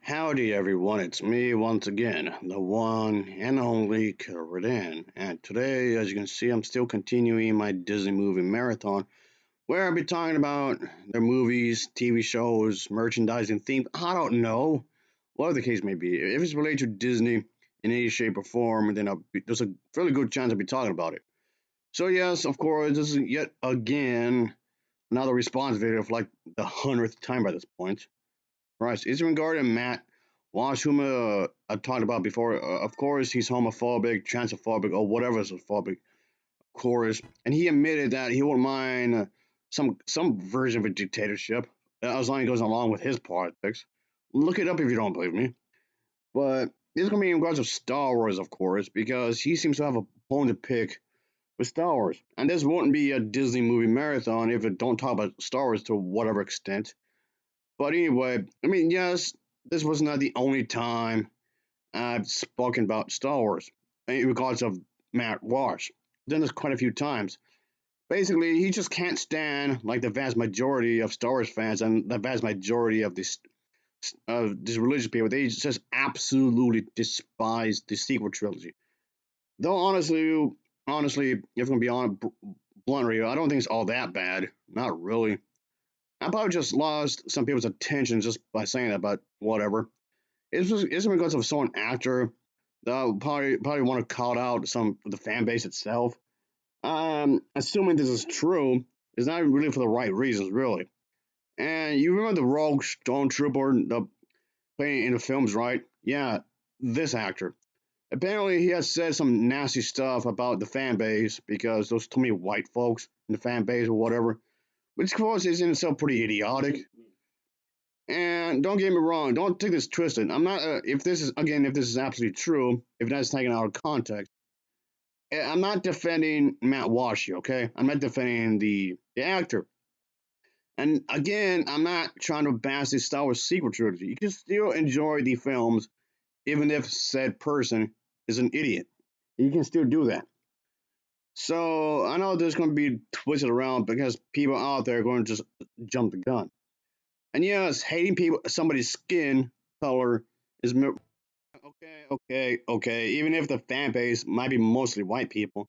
Howdy, everyone. It's me once again, the one and only Killer Redan. And today, as you can see, I'm still continuing my Disney movie marathon, where I'll be talking about their movies, TV shows, merchandising themes. I don't know, whatever the case may be. If it's related to Disney in any shape or form, then there's a fairly good chance I'll be talking about it. So, yes, of course, this is yet again another response video for like the 100th time by this point. Right. It's regarding Matt Walsh, whom I talked about before. Of course, he's homophobic, transphobic, or whatever is phobic, of course. And he admitted that he wouldn't mind some version of a dictatorship, as long as it goes along with his politics. Look it up if you don't believe me. But this is going to be in regards to Star Wars, of course, because he seems to have a bone to pick with Star Wars. And this wouldn't be a Disney movie marathon if it don't talk about Star Wars to whatever extent. But anyway, I mean, yes, this was not the only time I've spoken about Star Wars in regards of Matt Walsh. Done this quite a few times. Basically, he just can't stand like the vast majority of Star Wars fans and the vast majority of these religious people. They just absolutely despise the sequel trilogy. Though honestly, if I'm gonna be blunt with you, I don't think it's all that bad. Not really. I probably just lost some people's attention just by saying that, but whatever. It's because of some actor that probably want to call out some of the fan base itself. Assuming this is true, it's not really for the right reasons, really. And you remember the rogue stormtrooper playing in the films, right? Yeah, this actor. Apparently, he has said some nasty stuff about the fan base because those too many white folks in the fan base or whatever, which of course is in itself pretty idiotic. And don't get me wrong, don't take this twisted. I'm not, if this is absolutely true, if that's taken out of context, I'm not defending Matt Walsh, okay? I'm not defending the actor. And again, I'm not trying to bash the Star Wars sequel trilogy. You can still enjoy the films, even if said person is an idiot. You can still do that. So I know there's going to be twisted around because people out there are going to just jump the gun. And yes, hating somebody's skin color is okay. Even if the fan base might be mostly white people,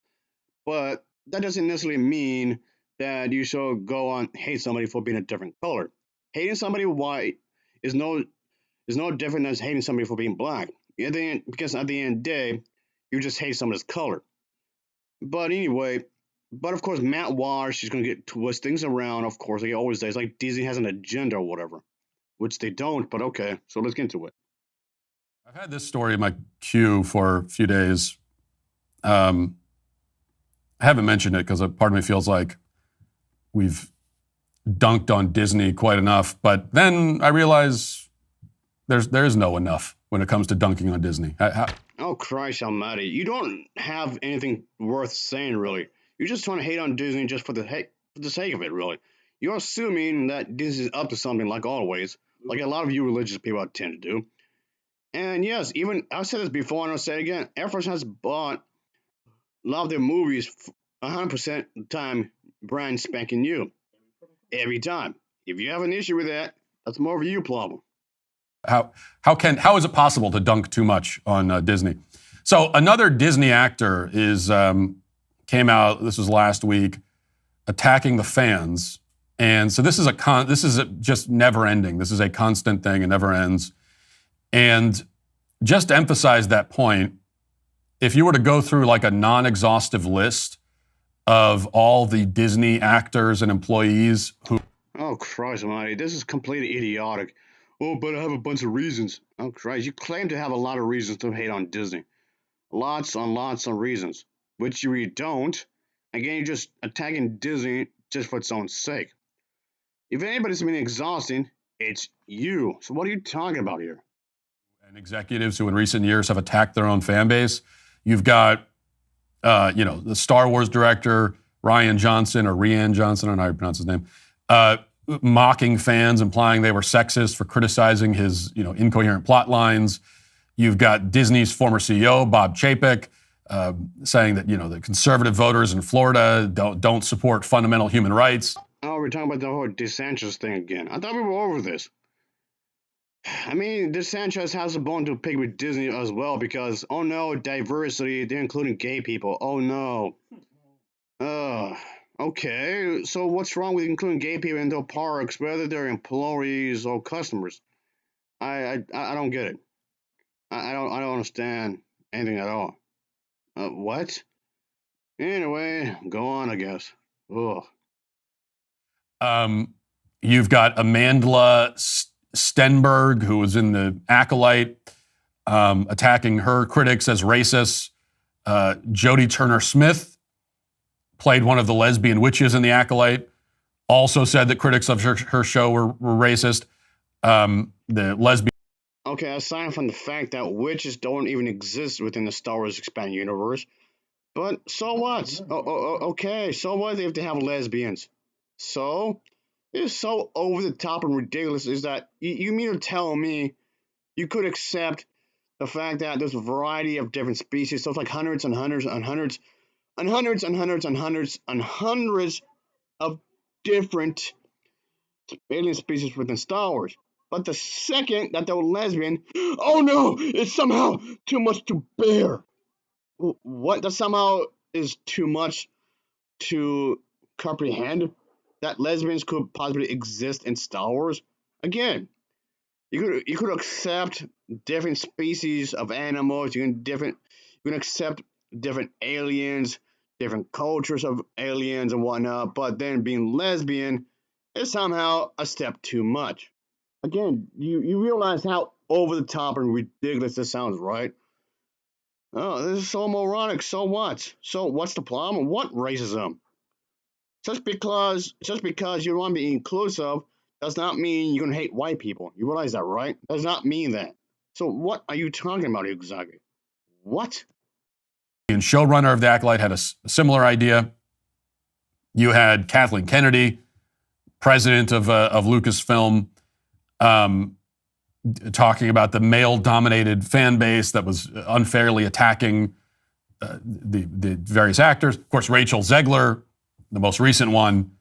but that doesn't necessarily mean that you should go on hate somebody for being a different color. Hating somebody white is no different than hating somebody for being black. Because at the end of the day, you just hate somebody's color. But anyway, but of course, Matt Walsh is going to get twist things around. Of course, like he always does. Like Disney has an agenda or whatever, which they don't. But okay, so let's get into it. I've had this story in my queue for a few days. I haven't mentioned it because a part of me feels like we've dunked on Disney quite enough. But then I realize there is no enough when it comes to dunking on Disney. Oh, Christ almighty. You don't have anything worth saying, really. You're just trying to hate on Disney just for the sake of it, really. You're assuming that Disney's up to something, like always, like a lot of you religious people tend to do. And yes, even I've said this before and I'll say it again. Air Force has bought a lot of their movies 100% of the time brand spanking new. Every time. If you have an issue with that, that's more of a you problem. How is it possible to dunk too much on Disney? So another Disney actor came out. This was last week, attacking the fans, and so this is just never ending. This is a constant thing. It never ends. And just to emphasize that point, if you were to go through like a non-exhaustive list of all the Disney actors and employees who... Oh, Christ almighty, this is completely idiotic. Oh, but I have a bunch of reasons. Oh, Christ, you claim to have a lot of reasons to hate on Disney. Lots of reasons, which you really don't. Again, you're just attacking Disney just for its own sake. If anybody's been exhausting, it's you. So what are you talking about here? And executives who in recent years have attacked their own fan base. You've got, the Star Wars director, Rian Johnson, or Rian Johnson, I don't know how you pronounce his name, mocking fans, implying they were sexist for criticizing his, incoherent plot lines. You've got Disney's former CEO, Bob Chapek, saying that, the conservative voters in Florida don't support fundamental human rights. Oh, we're talking about the whole DeSantis thing again. I thought we were over this. I mean, this Sanchez has a bone to pick with Disney as well because, oh no, diversity, they're including gay people. Oh no. Uh, okay, so what's wrong with including gay people into parks, whether they're employees or customers? I don't get it. I don't understand anything at all. What? Anyway, go on, I guess. Ugh. Um, you've got Amandla Stenberg, who was in the Acolyte, attacking her critics as racist. Jodie Turner Smith played one of the lesbian witches in the Acolyte. Also said that critics of her show were racist. The lesbian. Okay, aside from the fact that witches don't even exist within the Star Wars expanded universe, but so what? Okay, so what if they have lesbians? So? It's so over the top and ridiculous is that you mean to tell me you could accept the fact that there's a variety of different species, so it's like hundreds and hundreds and hundreds and hundreds and hundreds and hundreds and hundreds of different alien species within Star Wars. But the second that they're lesbian, oh no, it's somehow too much to bear. What? That somehow is too much to comprehend that lesbians could possibly exist in Star Wars. Again, you could accept different species of animals. You can accept different aliens, different cultures of aliens and whatnot. But then being lesbian is somehow a step too much. Again, you realize how over the top and ridiculous this sounds, right? Oh, this is so moronic. So what? So what's the problem? What racism? Just because you want to be inclusive does not mean you're gonna hate white people. You realize that, right? Does not mean that. So what are you talking about exactly? What? Showrunner of the Acolyte had a similar idea. You had Kathleen Kennedy, president of Lucasfilm, um, talking about the male-dominated fan base that was unfairly attacking the various actors. Of course, Rachel Zegler, the most recent one.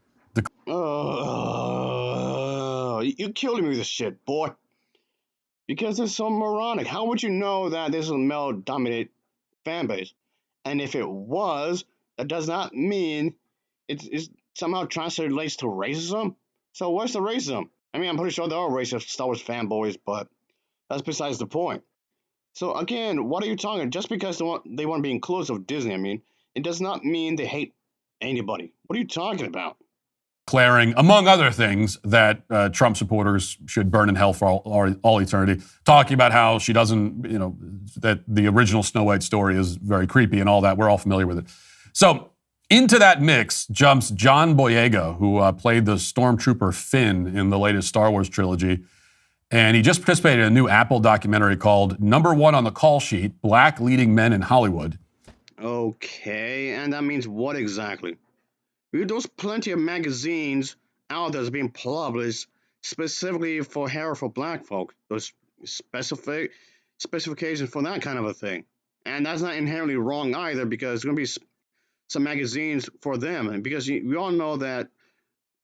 You killing me with this shit, boy. Because it's so moronic. How would you know that this is a male-dominated fan base? And if it was, that does not mean it's somehow translates to racism. So what's the racism? I mean, I'm pretty sure there are racist Star Wars fanboys, but that's besides the point. So again, what are you talking? Just because they want to be inclusive of Disney, I mean, it does not mean they hate anybody. What are you talking about? Declaring, among other things, that Trump supporters should burn in hell for all eternity. Talking about how she doesn't, that the original Snow White story is very creepy and all that. We're all familiar with it. So into that mix jumps John Boyega, who played the Stormtrooper Finn in the latest Star Wars trilogy. And he just participated in a new Apple documentary called Number One on the Call Sheet, Black Leading Men in Hollywood. Okay, and that means what exactly? There's plenty of magazines out there that's being published specifically for hair for black folk. Those specifications for that kind of a thing. And that's not inherently wrong either because there's going to be some magazines for them. And because we all know that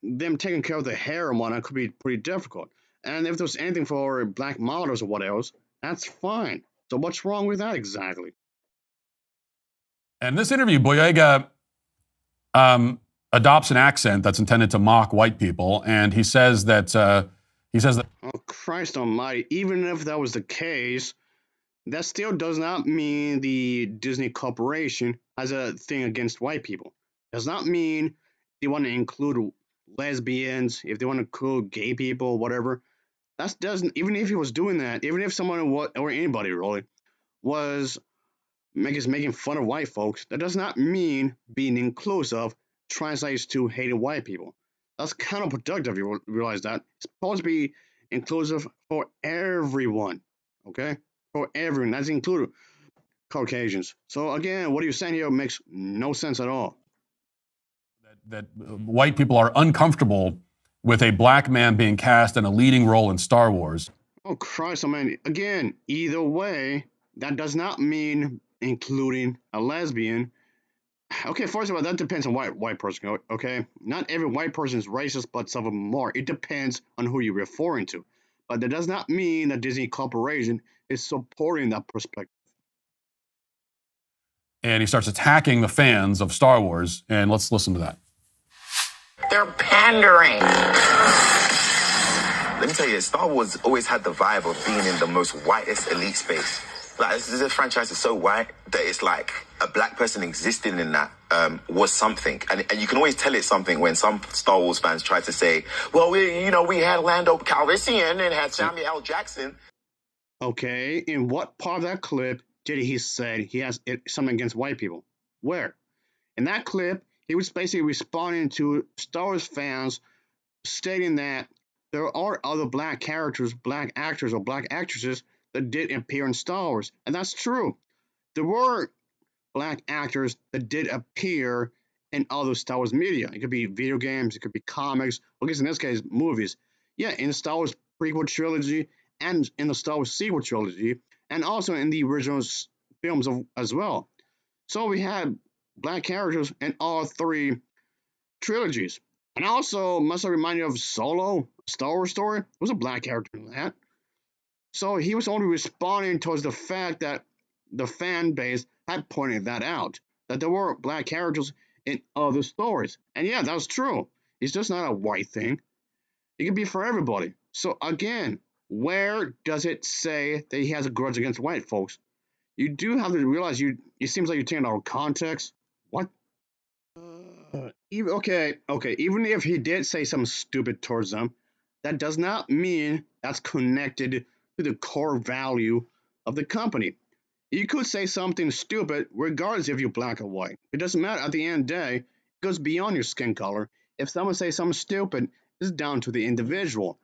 them taking care of the hair and whatnot could be pretty difficult. And if there's anything for black models or what else, that's fine. So what's wrong with that exactly? And this interview, Boyega adopts an accent that's intended to mock white people, and he says that Oh Christ Almighty! Even if that was the case, that still does not mean the Disney Corporation has a thing against white people. Does not mean they want to include lesbians, if they want to include gay people, whatever. That doesn't. Even if he was doing that, even if someone or anybody really was making fun of white folks, that does not mean being inclusive translates to hating white people. That's counterproductive. You realize that it's supposed to be inclusive for everyone. Okay, for everyone. That's included Caucasians. So again, what are you saying here makes no sense at all. that white people are uncomfortable with a black man being cast in a leading role in Star Wars. Oh Christ, I mean, again, either way, that does not mean including a lesbian. Okay, first of all, that depends on white person. Okay, not every white person is racist, but some of them are. It depends on who you're referring to. but that does not mean that Disney Corporation is supporting that perspective. And he starts attacking the fans of Star Wars. And let's listen to that. They're pandering. Let me tell you, Star Wars always had the vibe of being in the most whitest elite space. Like, this franchise is so white that it's like a black person existing in that was something. And you can always tell it's something when some Star Wars fans try to say, well, we had Lando Calrissian and had Samuel L. Jackson. Okay, in what part of that clip did he say he has something against white people? Where? In that clip, he was basically responding to Star Wars fans stating that there are other black characters, black actors, or black actresses that did appear in Star Wars. And that's true. There were black actors that did appear in other Star Wars media. It could be video games, it could be comics, or I guess in this case, movies. Yeah, in the Star Wars prequel trilogy and in the Star Wars sequel trilogy, and also in the original films as well. So we had black characters in all three trilogies. And also, must I remind you of Solo, Star Wars story? There was a black character in that. So he was only responding towards the fact that the fan base had pointed that out, that there were black characters in other stories. And yeah, that's true. It's just not a white thing. It can be for everybody. So again, where does it say that he has a grudge against white folks? You do have to realize it seems like you're taking out of context. What? Even if he did say something stupid towards them, that does not mean that's connected to the core value of the company. You could say something stupid regardless if you're black or white. It doesn't matter. At the end of the day, it goes beyond your skin color. If someone says something stupid, it's down to the individual.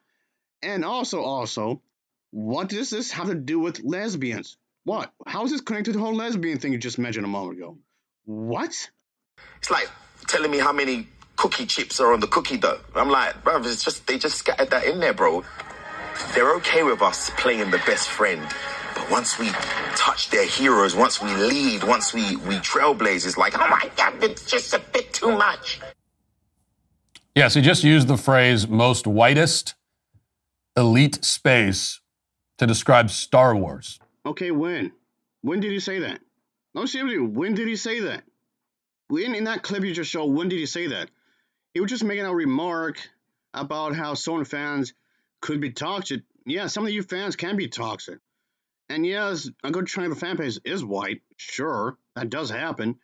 And also, what does this have to do with lesbians? What? How is this connected to the whole lesbian thing you just mentioned a moment ago? What? It's like telling me how many cookie chips are on the cookie dough. I'm like, bro, they just scattered that in there, bro. They're okay with us playing the best friend, but once we touch their heroes, once we lead, once we trailblaze, it's like, oh my God, it's just a bit too much. Yes, he just used the phrase most whitest elite space to describe Star Wars. Okay, when? When did he say that? No, seriously, when did he say that? When in that clip you just showed, when did he say that? He was just making a remark about how certain fans could be toxic. Yeah, some of you fans can be toxic. And yes, a good chunk of the fan base is white. Sure, that does happen.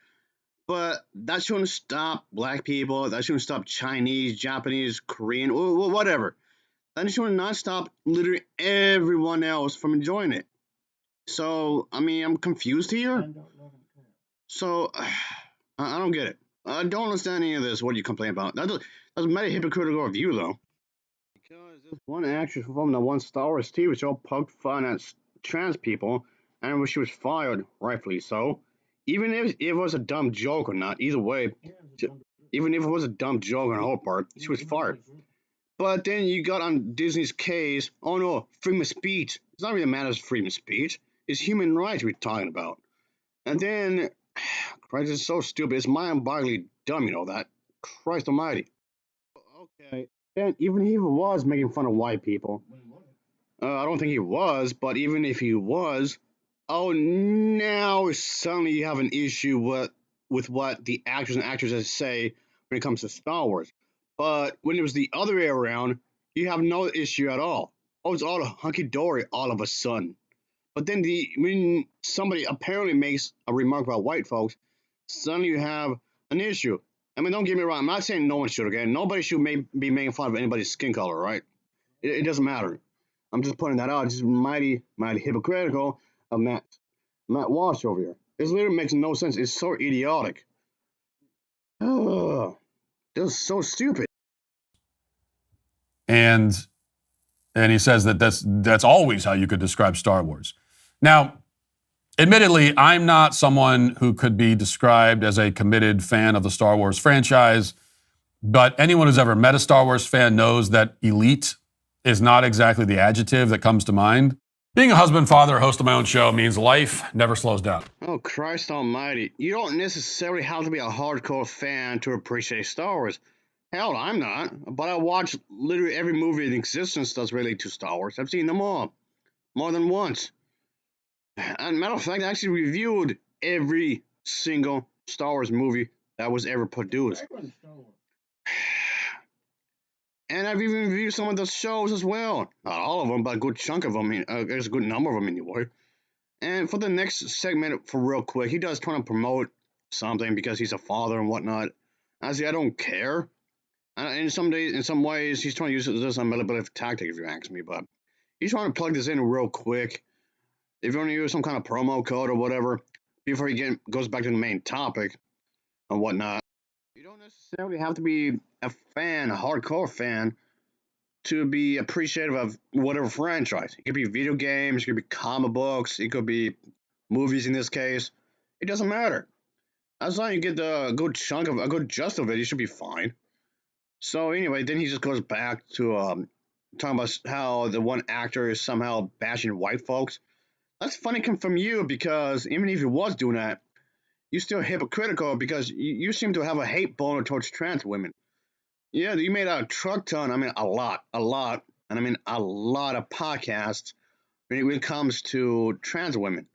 But that shouldn't stop black people. That shouldn't stop Chinese, Japanese, Korean, whatever. That should not stop literally everyone else from enjoying it. So, I mean, I'm confused here. So, I don't get it. I don't understand any of this. What you complain about? That's a meta hypocritical of you, though. Because this one actress from the one Star Wars TV show poked fun at trans people, and she was fired, rightfully so. Even if it was a dumb joke or not, either way, even if it was a dumb joke on her part, she was fired. But then you got on Disney's case, oh no, freedom of speech. It's not really a matter of freedom of speech. It's human rights we're talking about. And then, Christ, it's so stupid. It's mind-bogglingly dumb, you know that. Christ almighty. Okay, and even if he was making fun of white people, I don't think he was, but even if he was, oh, now suddenly you have an issue with what the actors and actresses say when it comes to Star Wars. But when it was the other way around, you have no issue at all. Oh, it's all hunky-dory all of a sudden. But then when somebody apparently makes a remark about white folks, suddenly you have an issue. I mean, don't get me wrong. I'm not saying no one should, okay? Nobody should be making fun of anybody's skin color, right? It doesn't matter. I'm just pointing that out. It's just mighty hypocritical of Matt Walsh over here. This literally makes no sense. It's so idiotic. Ugh. This is so stupid. And he says that that's always how you could describe Star Wars. Now, admittedly, I'm not someone who could be described as a committed fan of the Star Wars franchise, but anyone who's ever met a Star Wars fan knows that elite is not exactly the adjective that comes to mind. Being a husband, father, host of my own show means life never slows down. Oh, Christ almighty. You don't necessarily have to be a hardcore fan to appreciate Star Wars. Hell, I'm not. But I watch literally every movie in existence that's related to Star Wars. I've seen them all more than once. And matter of fact, I actually reviewed every single Star Wars movie that was ever produced. And I've even reviewed some of the shows as well. Not all of them, but a good chunk of them. There's a good number of them anyway. And for the next segment, for real quick, he does trying to promote something because he's a father and whatnot. Honestly, I don't care. In some ways, he's trying to use this as a little bit of a tactic, if you ask me. But he's trying to plug this in real quick. If you want to use some kind of promo code or whatever, before he goes back to the main topic and whatnot, you don't necessarily have to be a fan, a hardcore fan, to be appreciative of whatever franchise. It could be video games, it could be comic books, it could be movies in this case. It doesn't matter. As long as you get a good chunk of a good gist of it, you should be fine. So anyway, then he just goes back to talking about how the one actor is somehow bashing white folks. That's funny coming from you because even if he was doing that, you're still hypocritical because you seem to have a hate boner towards trans women. Yeah, you made a truck ton. I mean, a lot, and I mean a lot of podcasts when it comes to trans women.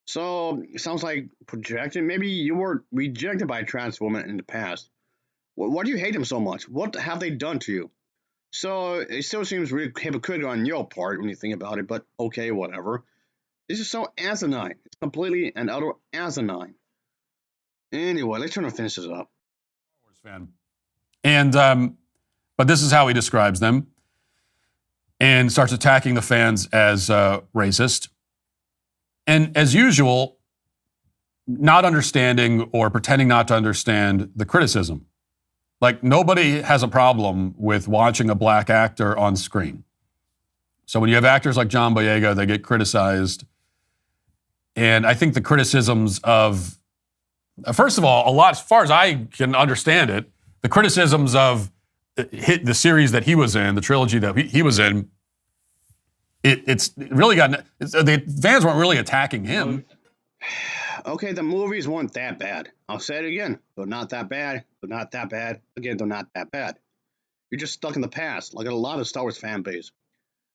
So it sounds like projected. Maybe you were rejected by a trans woman in the past. Why do you hate them so much? What have they done to you? So it still seems really hypocritical on your part when you think about it. But okay, whatever. This is so asinine. It's completely and utter asinine. Anyway, let's try to finish this up. Fan. And but this is how he describes them, and starts attacking the fans as racist. And as usual, not understanding or pretending not to understand the criticism. Like, nobody has a problem with watching a black actor on screen. So when you have actors like John Boyega, they get criticized. And I think the criticisms of, first of all, a lot, as far as I can understand it, the criticisms of the series that he was in, the trilogy that he was in, it's really got, the fans weren't really attacking him. Okay, the movies weren't that bad. I'll say it again. They're not that bad. They're not that bad. Again, they're not that bad. You're just stuck in the past, like a lot of Star Wars fan base.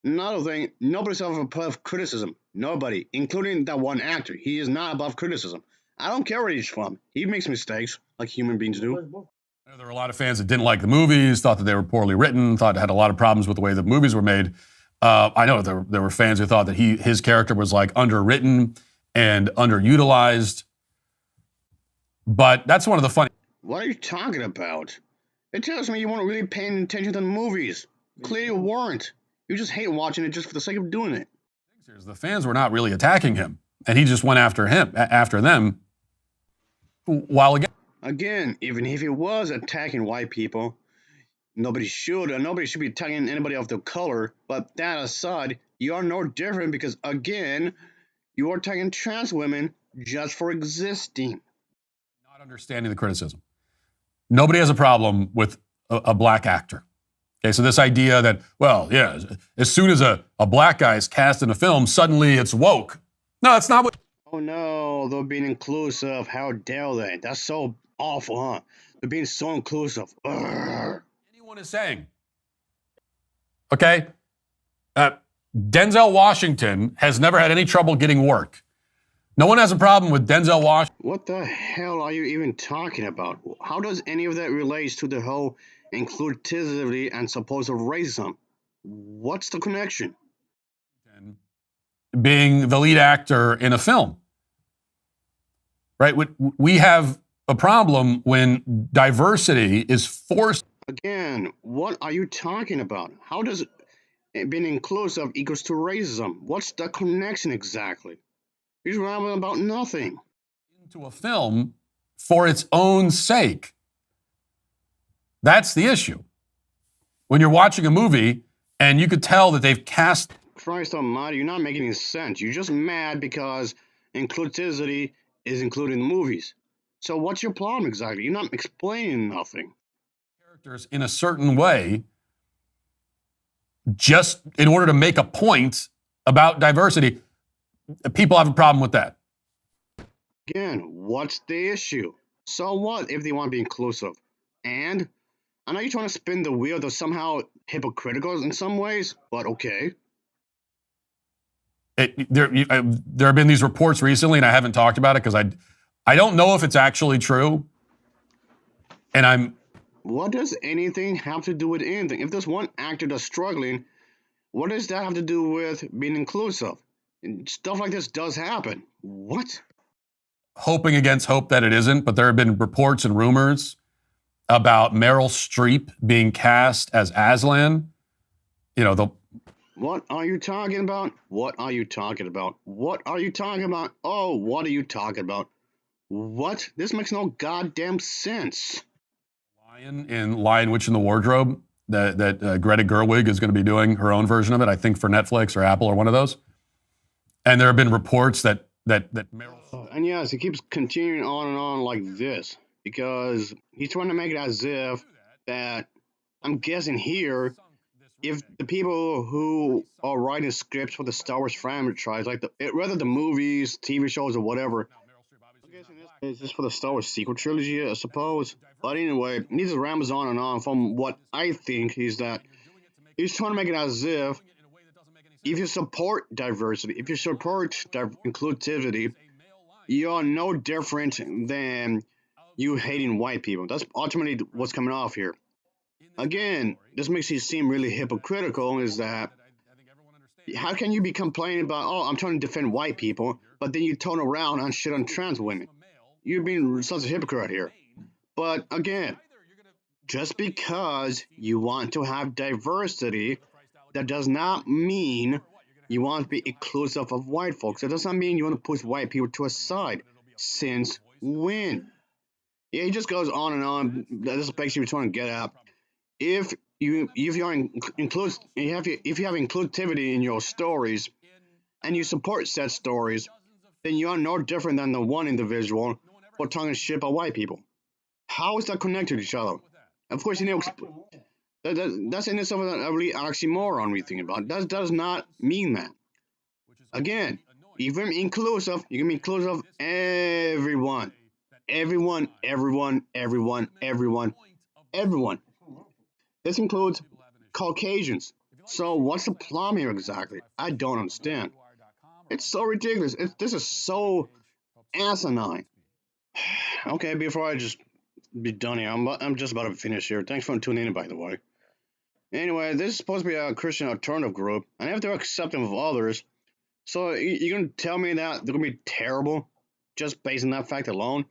Another thing, nobody's above criticism. Nobody, including that one actor. He is not above criticism. I don't care where he's from. He makes mistakes, like human beings do. There were a lot of fans that didn't like the movies, thought that they were poorly written, thought it had a lot of problems with the way the movies were made. I know there were fans who thought that his character was like underwritten and underutilized. But that's one of the funny. What are you talking about? It tells me you weren't really paying attention to the movies. Clearly you weren't. You just hate watching it just for the sake of doing it. The fans were not really attacking him, and he just went after them. While again, even if he was attacking white people, nobody should be attacking anybody of their color. But that aside, you are no different because again, you are attacking trans women just for existing. Not understanding the criticism. Nobody has a problem with a black actor. Okay, so this idea that, well, yeah, as soon as a black guy is cast in a film, suddenly it's woke. No, that's not what. Oh no, they're being inclusive. How dare they? That's so awful, huh? They're being so inclusive. Urgh. Anyone is saying. Okay? Denzel Washington has never had any trouble getting work. No one has a problem with Denzel Washington. What the hell are you even talking about? How does any of that relate to the whole inclusivity and supposed racism? What's the connection? Being the lead actor in a film. Right? We have a problem when diversity is forced. Again, what are you talking about? How does being inclusive equals to racism? What's the connection exactly? He's rambling about nothing. Into a film for its own sake. That's the issue. When you're watching a movie and you could tell that they've cast. Christ almighty, you're not making any sense. You're just mad because inclusivity is included in the movies. So what's your problem exactly? You're not explaining nothing. Characters in a certain way just in order to make a point about diversity. People have a problem with that. Again, what's the issue? So what if they want to be inclusive? And I know you're trying to spin the wheel, though somehow hypocritical in some ways, but okay. There have been these reports recently, and I haven't talked about it because I don't know if it's actually true. And What does anything have to do with anything? If there's one actor that's struggling, what does that have to do with being inclusive? And stuff like this does happen. What? hoping against hope that it isn't, but there have been reports and rumors about Meryl Streep being cast as Aslan. You know, the What are you talking about? What are you talking about? What are you talking about? Oh, what are you talking about? What? This makes no goddamn sense. lion in Lion Witch in the Wardrobe that Greta Gerwig is going to be doing her own version of it, I think for Netflix or Apple or one of those. And there have been reports that Meryl. And yes, he keeps continuing on and on like this because he's trying to make it as if that I'm guessing here, if the people who are writing scripts for the Star Wars franchise, like whether the movies, TV shows, or whatever, I'm guessing this is just for the Star Wars sequel trilogy, I suppose. But anyway, he just rambles on and on. From what I think is that he's trying to make it as if you support diversity, if you support inclusivity, you're no different than you hating white people. That's ultimately what's coming off here. Again, this makes you seem really hypocritical. Is that how can you be complaining about, oh, I'm trying to defend white people, but then you turn around and shit on trans women? You're being such a hypocrite here. But again, just because you want to have diversity, that does not mean you want to be inclusive of white folks. That does not mean you want to push white people to a side. Since when? Yeah, he just goes on and on. This is basically what trying to get at. If you if you have inclusivity in your stories and you support said stories, then you are no different than the one individual for talking shit about white people. How is that connected to each other? Of course, that's in itself a really oxymoron we think about. That does not mean that. Again, even inclusive, you can be inclusive of everyone. Everyone, everyone, everyone, everyone, everyone. This includes Caucasians. So what's the problem here exactly? I don't understand. It's so ridiculous. This is so asinine. Okay, before I just be done here, I'm just about to finish here. Thanks for tuning in, by the way. Anyway, this is supposed to be a Christian alternative group, and I have to accept them of others. So you're gonna tell me that they're gonna be terrible just based on that fact alone?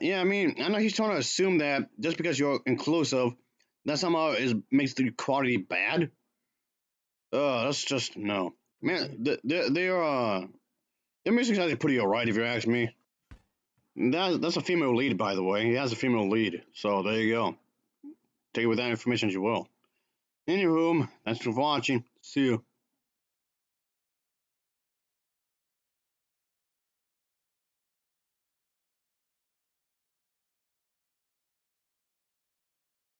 Yeah, I mean, I know he's trying to assume that just because you're inclusive, that somehow makes the quality bad. That's just no. Man, their music's actually pretty alright if you ask me. That's a female lead, by the way. He has a female lead, so there you go. Take it with that information as you will. Anywho, thanks for watching. See you.